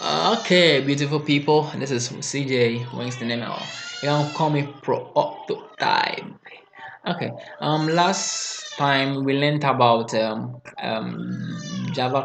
Okay, beautiful people. This is CJ Winston ML. You can call me Prototype. Okay. Last time we learned about Java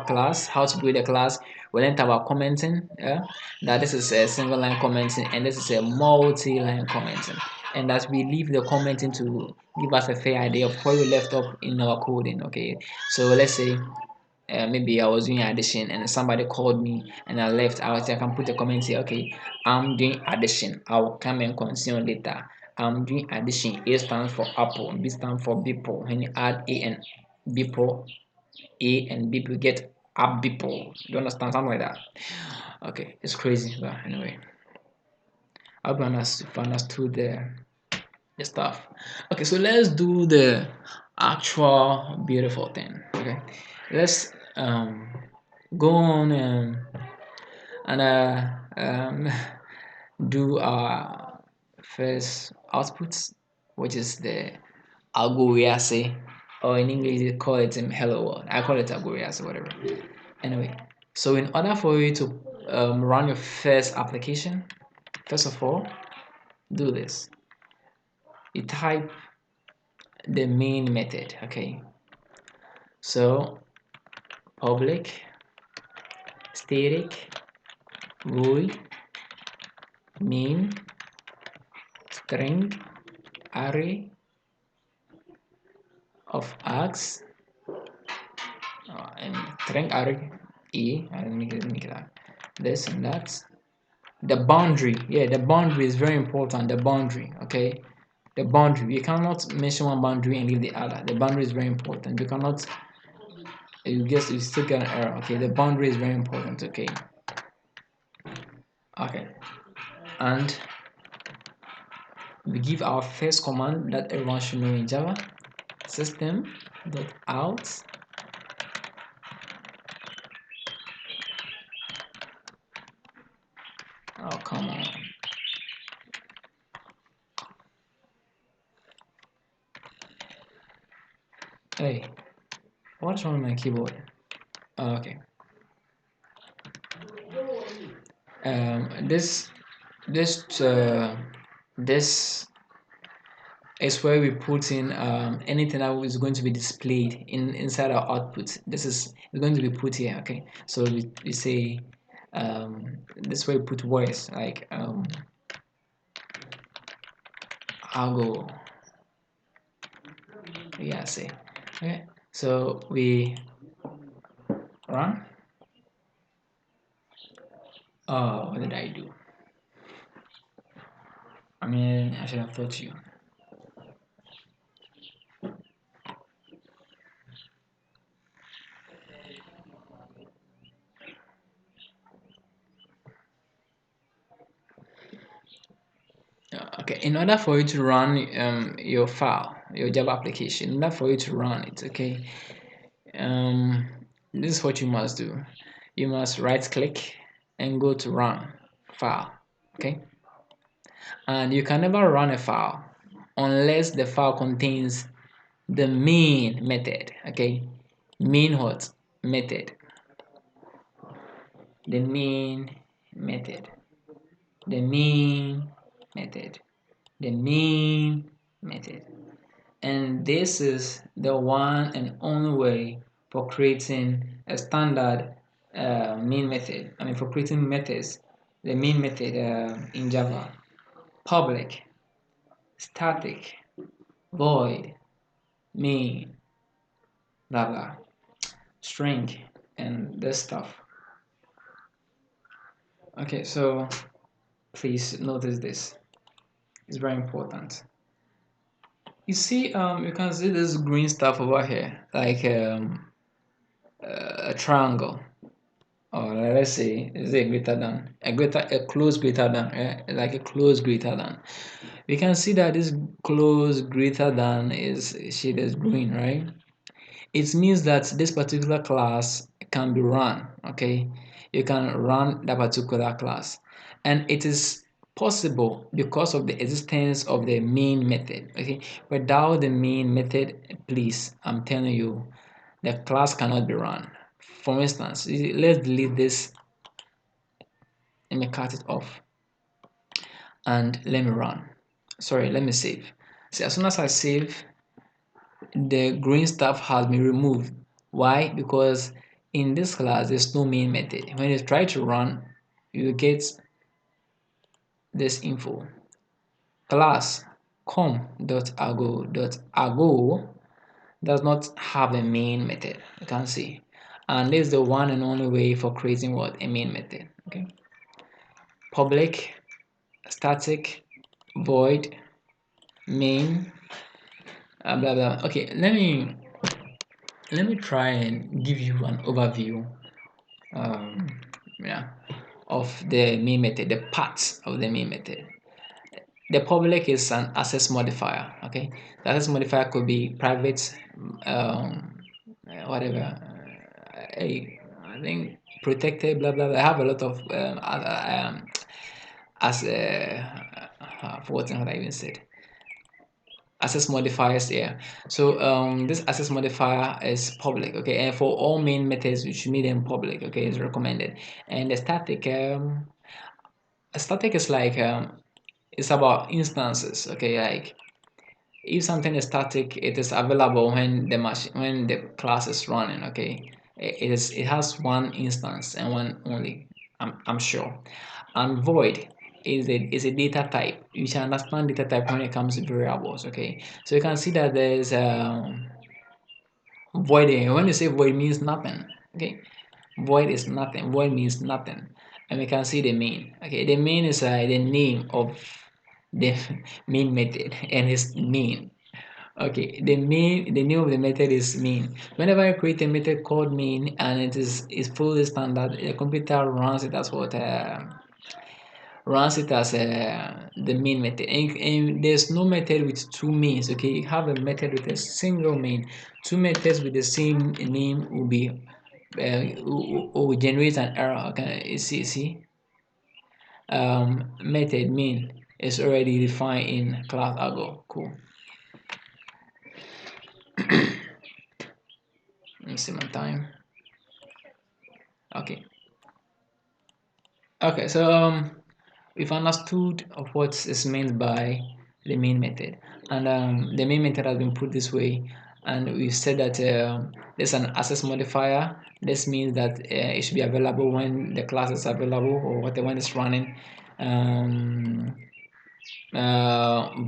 class, how to build a class. We learned about commenting. Yeah, that this is a single line commenting and this is a multi-line commenting, and that we leave the commenting to give us a fair idea of where we left up in our coding. Okay. So let's say maybe I was doing addition and somebody called me and I left. I can put a comment say, okay, I'm doing addition. I'll come and consume later. I'm doing addition. A stands for apple, B stands for people. When you add A and people, A and B, you get up people. Do you understand? Something like that. Okay, it's crazy, but anyway, I hope you understood the stuff. Okay, so let's do the actual beautiful thing. Okay, let's go on and do our first output, which is the algoriase, or in English they call it hello world. I call it algoriase, whatever. Anyway, so in order for you to run your first application, first of all, do this. You type the main method. Okay, so public static void main string array of args and string array and make it like this and that. The boundary, yeah, the boundary is very important. The boundary, okay, the boundary. You cannot mention one boundary and leave the other. The boundary is very important. You cannot. You still get an error. Okay, the boundary is very important. Okay, okay, and we give our first command that everyone should know in Java: system.out. Oh, come on. Hey, what's wrong with my keyboard? Oh, okay. This this this is where we put in anything that is going to be displayed inside our output. This is going to be put here. Okay, so we say this way we put words like algo. Yeah, say. Okay, so we run. Oh, what did I do? I mean, I should have taught you. Okay, in order for you to run your file, your Java application, in order for you to run it, okay, this is what you must do. You must right click and go to run file, okay, and you can never run a file unless the file contains the main method. Okay, main what method? The main method, the main method, the main method. And this is the one and only way for creating a standard main method. I mean, for creating methods, the main method in Java: public, static, void, main, blah blah, string, and this stuff. Okay, so please notice this. It's very important. You see, you can see this green stuff over here, like a triangle, or let's say is a greater than a close greater than, like a close greater than. We can see that this close greater than is shaded green, right? It means that this particular class can be run. Okay, you can run that particular class, and it is possible because of the existence of the main method. Okay, without the main method, please, I'm telling you, the class cannot be run. For instance, let's delete this Let me cut it off and let me run. Sorry, let me save. See, as soon as I save, the green stuff has been removed. Why? Because in this class there's no main method. When you try to run, you get this info. Class com.ago does not have a main method. You can see, and this is the one and only way for creating what a main method. Okay, public static void main blah blah. Okay, let me try and give you an overview yeah, of the main method, the parts of the main method. The public is an access modifier. Okay, the access modifier could be private, whatever. I think protected, blah blah blah. I have a lot of as forgotten what I even said. Access modifiers here. So this access modifier is public. Okay, and for all main methods, you should make them public. Okay, it's recommended. And the static is like it's about instances. Okay, like if something is static, it is available when the machine when the class is running. Okay, it has one instance and one only. I'm sure. And void is a data type. You should understand data type when it comes to variables. Okay, so you can see that there's void here. When you say void, means nothing. Okay, void is nothing. Void means nothing. And we can see the main. Okay, the main is the name of the main method and its main. Okay, the name of the method is main. Whenever you create a method called main and it is fully standard, the computer runs it as the main method. And there's no method with two mains. Okay, you have a method with a single main. Two methods with the same name will generate an error. Okay, see method main is already defined in class Argo. Cool. Let me see my time. Okay. Okay, so we've understood of what is meant by the main method, and the main method has been put this way, and we've said that there's an access modifier. This means that it should be available when the class is available or whatever when it's running. Um,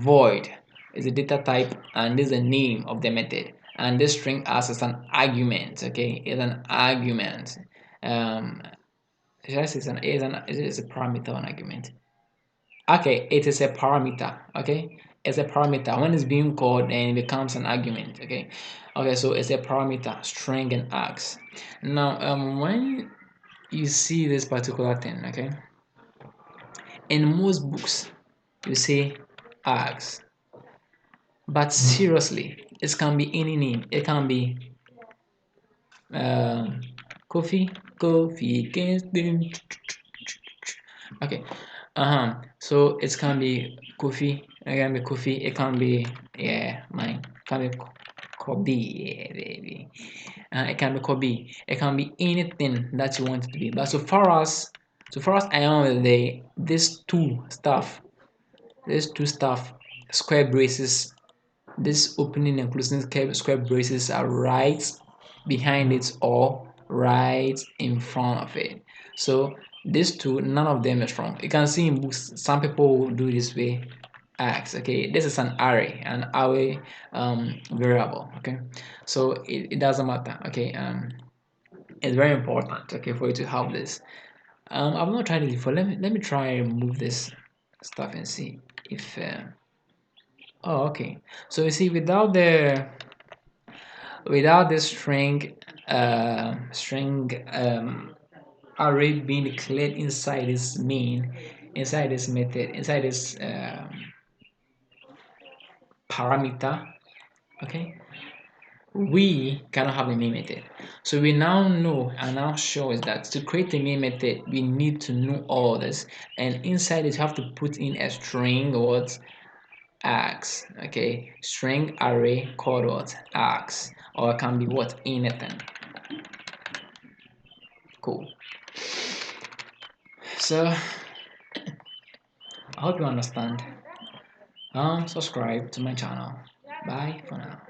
Void is a data type, and this is the name of the method, and this string acts as an argument. Okay, it's an argument. Um, should I say it's a parameter or an argument? Okay, it is a parameter. Okay, it's a parameter. When it's being called and it becomes an argument. Okay, okay, so it's a parameter, string and args. Now, when you see this particular thing, okay, in most books you see args, but seriously, it can be any name. It can be um, coffee, Kingston. Okay. So it can be Kofi. It can be Kofi. It can be mine. It can be Kobe. Yeah, baby. It can be Kobe. It can be anything that you want it to be. But so far as I am with these two stuff, square braces, this opening and closing square braces are right behind it or right in front of it. So these two, none of them is wrong. You can see in books, some people do this way. X. Okay, this is an array variable. Okay, so it doesn't matter. Okay, it's very important. Okay, for you to have this. I've not tried it before. Let me try and remove this stuff and see if. Oh, okay. So you see, without this string array being declared inside this main, inside this method, inside this parameter, okay, we cannot have a main method. So we now know and now show is that to create a main method, we need to know all this, and inside it you have to put in a string or what args. Okay, string array called what args, or it can be what anything. Cool. So I hope you understand. Subscribe to my channel. Bye for now.